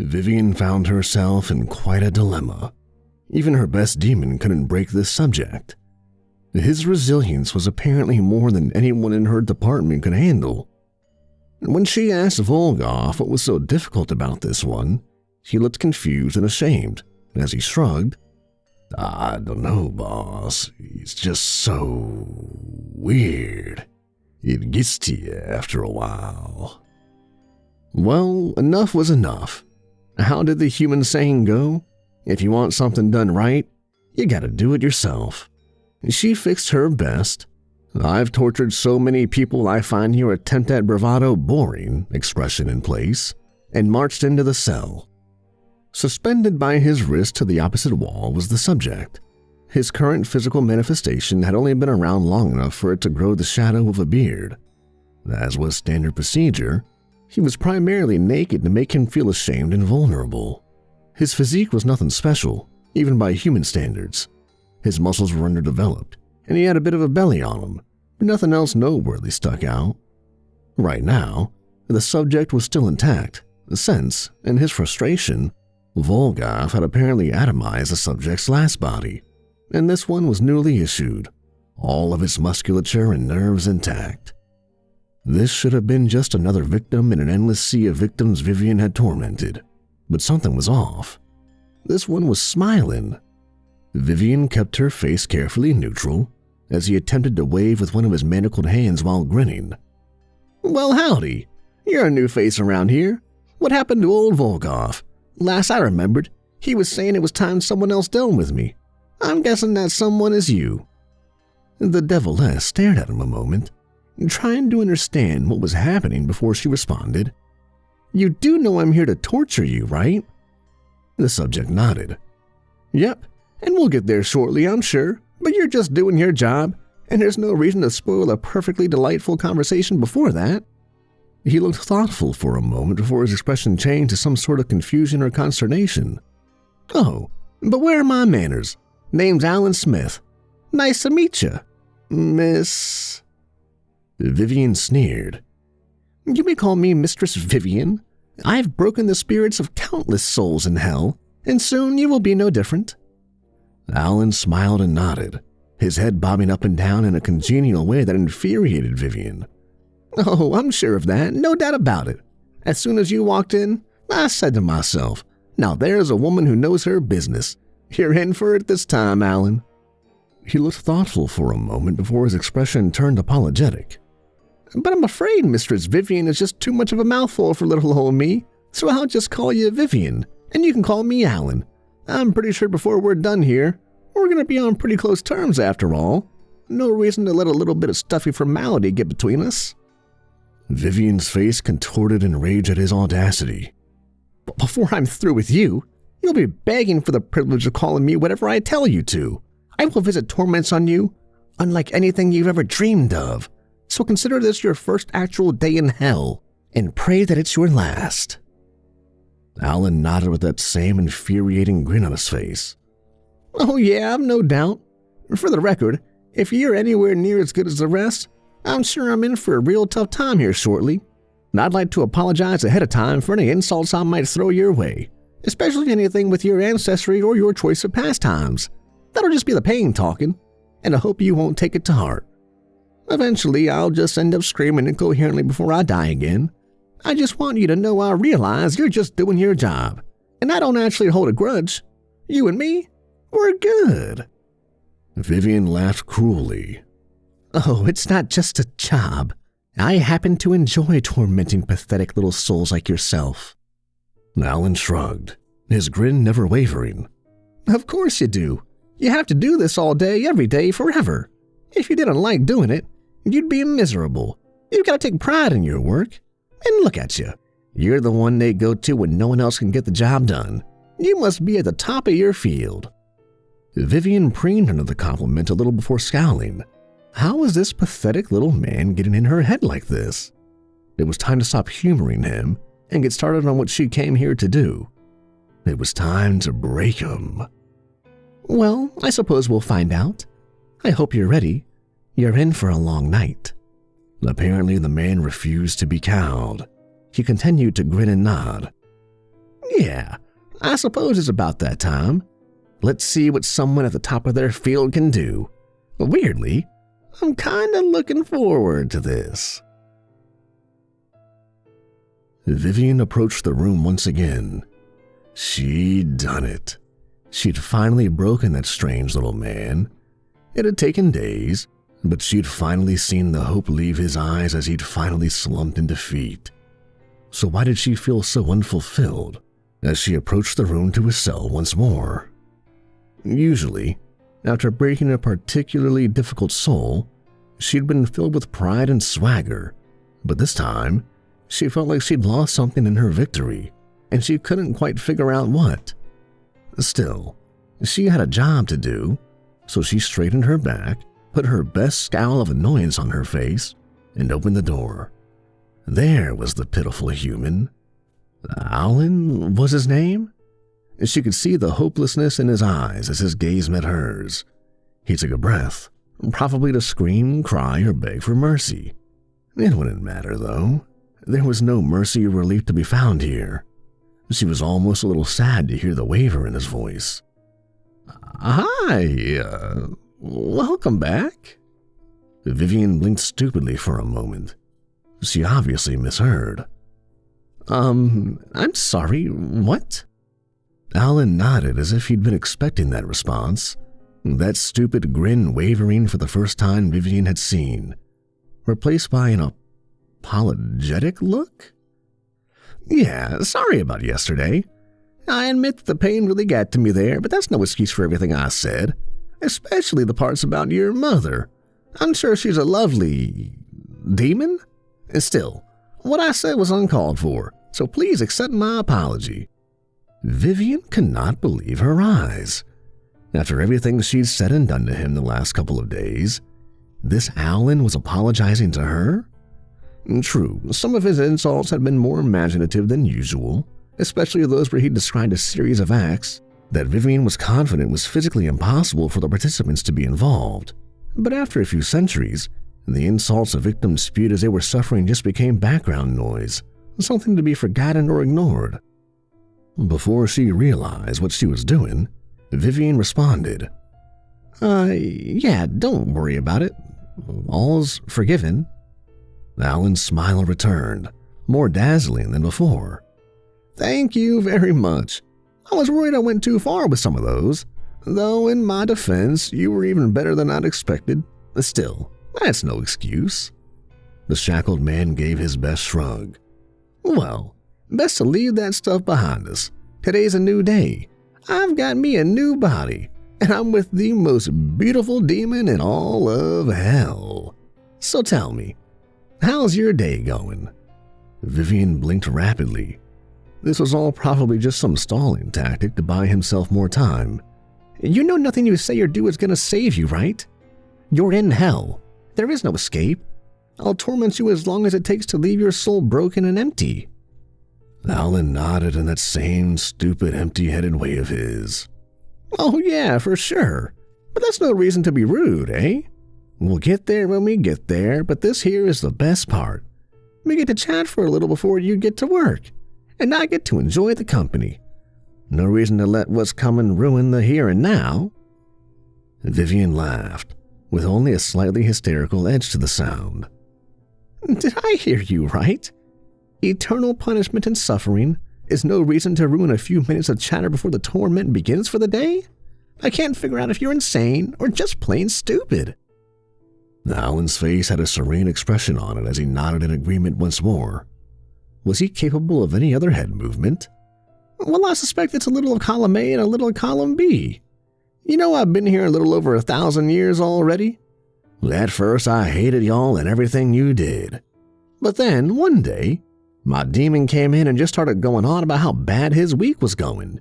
Vivian found herself in quite a dilemma. Even her best demon couldn't break this subject. His resilience was apparently more than anyone in her department could handle. When she asked Volkov what was so difficult about this one, he looked confused and ashamed as he shrugged. "I don't know, boss. It's just so weird. It gets to you after a while." Well, enough was enough. How did the human saying go? If you want something done right, you gotta do it yourself. She fixed her best. "I've tortured so many people I find your attempt at bravado boring" expression in place, and marched into the cell. Suspended by his wrist to the opposite wall was the subject. His current physical manifestation had only been around long enough for it to grow the shadow of a beard. As was standard procedure, he was primarily naked to make him feel ashamed and vulnerable. His physique was nothing special, even by human standards. His muscles were underdeveloped, and he had a bit of a belly on him, but nothing else noteworthy stuck out. Right now, the subject was still intact, since, in his frustration, Volkov had apparently atomized the subject's last body, and this one was newly issued, all of its musculature and nerves intact. This should have been just another victim in an endless sea of victims Vivian had tormented, but something was off. This one was smiling. Vivian kept her face carefully neutral as he attempted to wave with one of his manacled hands while grinning. "Well, howdy. You're a new face around here. What happened to old Volkov? Last I remembered, he was saying it was time someone else dealt with me. I'm guessing that someone is you." The deviless stared at him a moment, trying to understand what was happening before she responded. "You do know I'm here to torture you, right?" The subject nodded. "Yep, and we'll get there shortly, I'm sure, but you're just doing your job, and there's no reason to spoil a perfectly delightful conversation before that." He looked thoughtful for a moment before his expression changed to some sort of confusion or consternation. "Oh, but where are my manners? Name's Alan Smith. Nice to meet you, Miss..." Vivian sneered. "You may call me Mistress Vivian. I've broken the spirits of countless souls in hell, and soon you will be no different." Alan smiled and nodded, his head bobbing up and down in a congenial way that infuriated Vivian. "Oh, I'm sure of that, no doubt about it. As soon as you walked in, I said to myself, now there's a woman who knows her business. You're in for it this time, Alan." He looked thoughtful for a moment before his expression turned apologetic. "But I'm afraid Mistress Vivian is just too much of a mouthful for little old me, so I'll just call you Vivian, and you can call me Alan. I'm pretty sure before we're done here, we're going to be on pretty close terms after all. No reason to let a little bit of stuffy formality get between us." Vivian's face contorted in rage at his audacity. "But before I'm through with you, you'll be begging for the privilege of calling me whatever I tell you to. I will visit torments on you, unlike anything you've ever dreamed of. So consider this your first actual day in hell, and pray that it's your last." Alan nodded with that same infuriating grin on his face. "Oh yeah, I've no doubt. For the record, if you're anywhere near as good as the rest, I'm sure I'm in for a real tough time here shortly. And I'd like to apologize ahead of time for any insults I might throw your way, especially anything with your ancestry or your choice of pastimes. That'll just be the pain talking, and I hope you won't take it to heart. Eventually, I'll just end up screaming incoherently before I die again. I just want you to know I realize you're just doing your job, and I don't actually hold a grudge. You and me, we're good." Vivian laughed cruelly. "Oh, it's not just a job. I happen to enjoy tormenting pathetic little souls like yourself." Alan shrugged, his grin never wavering. "Of course you do. You have to do this all day, every day, forever. If you didn't like doing it, you'd be miserable. You've got to take pride in your work. And look at you. You're the one they go to when no one else can get the job done. You must be at the top of your field." Vivian preened under the compliment a little before scowling. How was this pathetic little man getting in her head like this? It was time to stop humoring him and get started on what she came here to do. It was time to break him. "Well, I suppose we'll find out. I hope you're ready. You're in for a long night." Apparently, the man refused to be cowed. He continued to grin and nod. Yeah, I suppose it's about that time. Let's see what someone at the top of their field can do. Weirdly, I'm kinda looking forward to this. Vivian approached the room once again. She'd done it. She'd finally broken that strange little man. It had taken days, but she'd finally seen the hope leave his eyes as he'd finally slumped in defeat. So why did she feel so unfulfilled as she approached the room to his cell once more? Usually, after breaking a particularly difficult soul, she'd been filled with pride and swagger, but this time, she felt like she'd lost something in her victory, and she couldn't quite figure out what. Still, she had a job to do, so she straightened her back, put her best scowl of annoyance on her face, and opened the door. There was the pitiful human. Alan was his name? She could see the hopelessness in his eyes as his gaze met hers. He took a breath, probably to scream, cry, or beg for mercy. It wouldn't matter, though. There was no mercy or relief to be found here. She was almost a little sad to hear the waver in his voice. Hi, welcome back. Vivian blinked stupidly for a moment. She obviously misheard. I'm sorry, what? Alan nodded as if he'd been expecting that response, that stupid grin wavering for the first time Vivian had seen, replaced by an apologetic look? Yeah, sorry about yesterday. I admit that the pain really got to me there, but that's no excuse for everything I said, especially the parts about your mother. I'm sure she's a lovely demon. Still, what I said was uncalled for, so please accept my apology. Vivian could not believe her eyes. After everything she'd said and done to him the last couple of days, this Alan was apologizing to her? True, some of his insults had been more imaginative than usual, especially those where he described a series of acts that Vivian was confident was physically impossible for the participants to be involved. But after a few centuries, the insults the victims spewed as they were suffering just became background noise, something to be forgotten or ignored. Before she realized what she was doing, Vivian responded, yeah, don't worry about it. All's forgiven. Alan's smile returned, more dazzling than before. Thank you very much. I was worried I went too far with some of those, though in my defense, you were even better than I'd expected. Still, that's no excuse. The shackled man gave his best shrug. Well, best to leave that stuff behind us. Today's a new day. I've got me a new body, and I'm with the most beautiful demon in all of hell. So tell me, how's your day going? Vivian blinked rapidly. This was all probably just some stalling tactic to buy himself more time. You know nothing you say or do is going to save you, right? You're in hell. There is no escape. I'll torment you as long as it takes to leave your soul broken and empty. Alan nodded in that same stupid, empty-headed way of his. Oh yeah, for sure. But that's no reason to be rude, eh? We'll get there when we get there, but this here is the best part. We get to chat for a little before you get to work, and I get to enjoy the company. No reason to let what's coming ruin the here and now. Vivian laughed, with only a slightly hysterical edge to the sound. Did I hear you right? Eternal punishment and suffering is no reason to ruin a few minutes of chatter before the torment begins for the day? I can't figure out if you're insane or just plain stupid. Alan's face had a serene expression on it as he nodded in agreement once more. Was he capable of any other head movement? Well, I suspect it's a little of column A and a little of column B. You know, I've been here a little over 1,000 years already. At first, I hated y'all and everything you did. But then, one day, my demon came in and just started going on about how bad his week was going.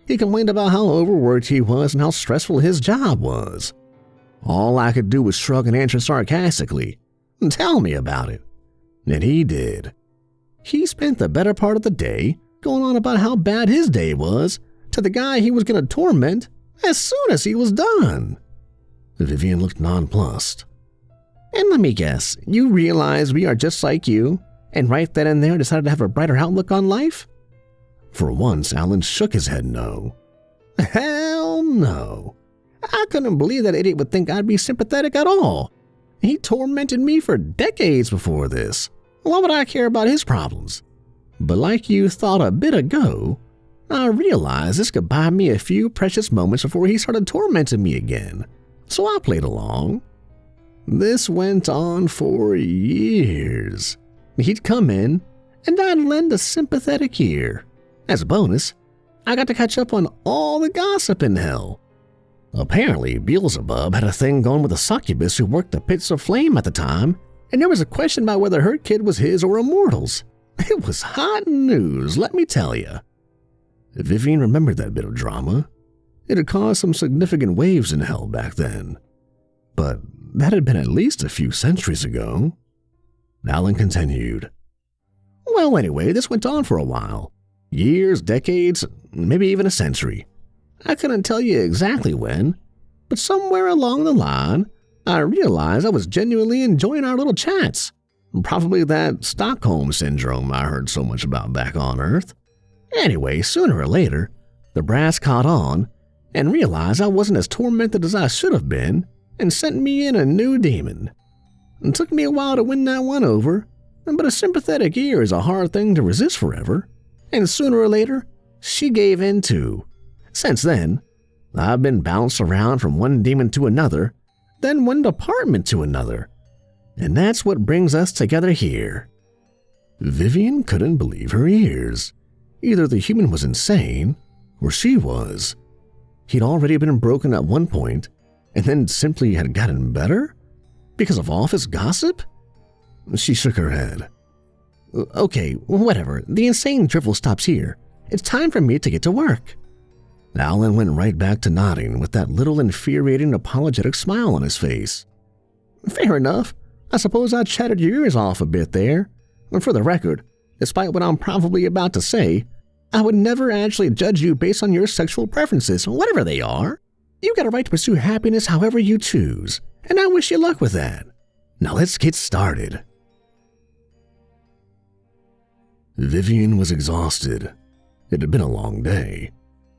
He complained about how overworked he was and how stressful his job was. All I could do was shrug and answer sarcastically, "Tell me about it." And he did. He spent the better part of the day going on about how bad his day was to the guy he was going to torment as soon as he was done. Vivian looked nonplussed. And let me guess, you realize we are just like you, and right then and there decided to have a brighter outlook on life? For once, Alan shook his head no. Hell no. I couldn't believe that idiot would think I'd be sympathetic at all. He tormented me for decades before this. Why would I care about his problems? But like you thought a bit ago, I realized this could buy me a few precious moments before he started tormenting me again. So I played along. This went on for years. He'd come in, and I'd lend a sympathetic ear. As a bonus, I got to catch up on all the gossip in hell. Apparently, Beelzebub had a thing going with a succubus who worked the pits of flame at the time, and there was a question about whether her kid was his or Immortal's. It was hot news, let me tell you. Vivian remembered that bit of drama. It had caused some significant waves in hell back then. But that had been at least a few centuries ago. Alan continued. Well, anyway, this went on for a while. Years, decades, maybe even a century. I couldn't tell you exactly when, but somewhere along the line, I realized I was genuinely enjoying our little chats. Probably that Stockholm Syndrome I heard so much about back on Earth. Anyway, sooner or later, the brass caught on and realized I wasn't as tormented as I should have been and sent me in a new demon. It took me a while to win that one over, but a sympathetic ear is a hard thing to resist forever. And sooner or later, she gave in too. Since then, I've been bounced around from one demon to another, then one department to another. And that's what brings us together here. Vivian couldn't believe her ears. Either the human was insane, or she was. He'd already been broken at one point, and then simply had gotten better? Because of office gossip? She shook her head. Okay, whatever. The insane drivel stops here. It's time for me to get to work. Alan went right back to nodding with that little infuriating apologetic smile on his face. Fair enough. I suppose I chatted your ears off a bit there. And for the record, despite what I'm probably about to say, I would never actually judge you based on your sexual preferences, whatever they are. You got a right to pursue happiness however you choose, and I wish you luck with that. Now let's get started. Vivian was exhausted. It had been a long day.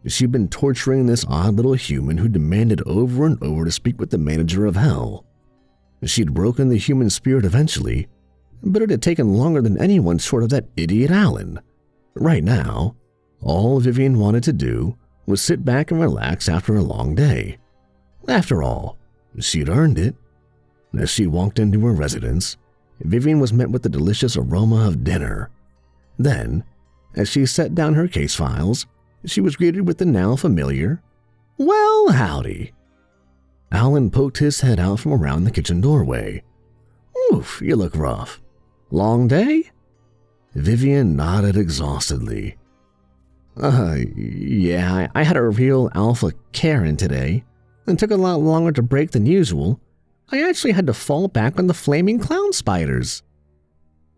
She'd been torturing this odd little human who demanded over and over to speak with the manager of hell. She'd broken the human spirit eventually, but it had taken longer than anyone short of that idiot Alan. Right now, all Vivian wanted to do was sit back and relax after a long day. After all, she'd earned it. As she walked into her residence, Vivian was met with the delicious aroma of dinner. Then, as she set down her case files, she was greeted with the now familiar, "Well, howdy." Alan poked his head out from around the kitchen doorway. "Oof, you look rough. Long day?" Vivian nodded exhaustedly. Yeah, I had a real alpha Karen today, and took a lot longer to break than usual. I actually had to fall back on the flaming clown spiders."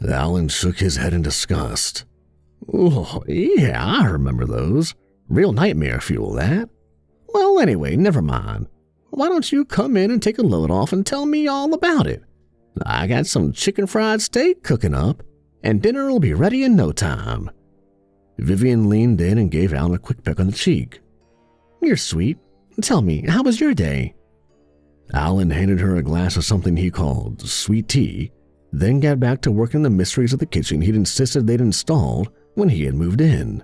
Alan shook his head in disgust. "Oh, yeah, I remember those. Real nightmare fuel, that. Well, anyway, never mind. Why don't you come in and take a load off and tell me all about it? I got some chicken fried steak cooking up, and dinner will be ready in no time." Vivian leaned in and gave Alan a quick peck on the cheek. "You're sweet. Tell me, how was your day?" Alan handed her a glass of something he called sweet tea, then got back to working the mysteries of the kitchen he'd insisted they'd installed when he had moved in.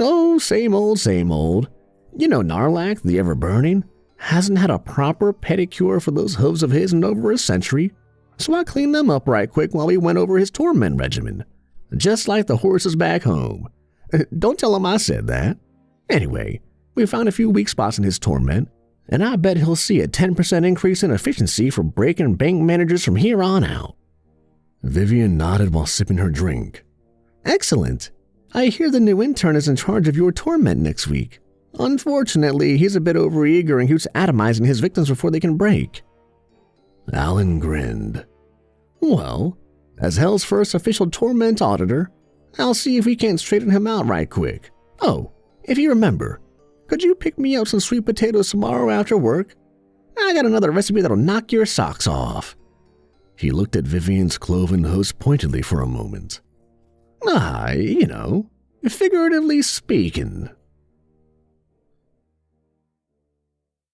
"Oh, same old, same old. You know Narlac, the ever-burning, hasn't had a proper pedicure for those hooves of his in over a century, so I cleaned them up right quick while we went over his torment regimen. Just like the horses back home. Don't tell him I said that. Anyway, we found a few weak spots in his torment, and I bet he'll see a 10% increase in efficiency for breaking bank managers from here on out." Vivian nodded while sipping her drink. "Excellent. I hear the new intern is in charge of your torment next week. Unfortunately, he's a bit overeager and keeps atomizing his victims before they can break." Alan grinned. "Well, as Hell's first official torment auditor, I'll see if we can't straighten him out right quick. Oh, if you remember, could you pick me up some sweet potatoes tomorrow after work? I got another recipe that'll knock your socks off." He looked at Vivian's cloven host pointedly for a moment. You know, Figuratively speaking,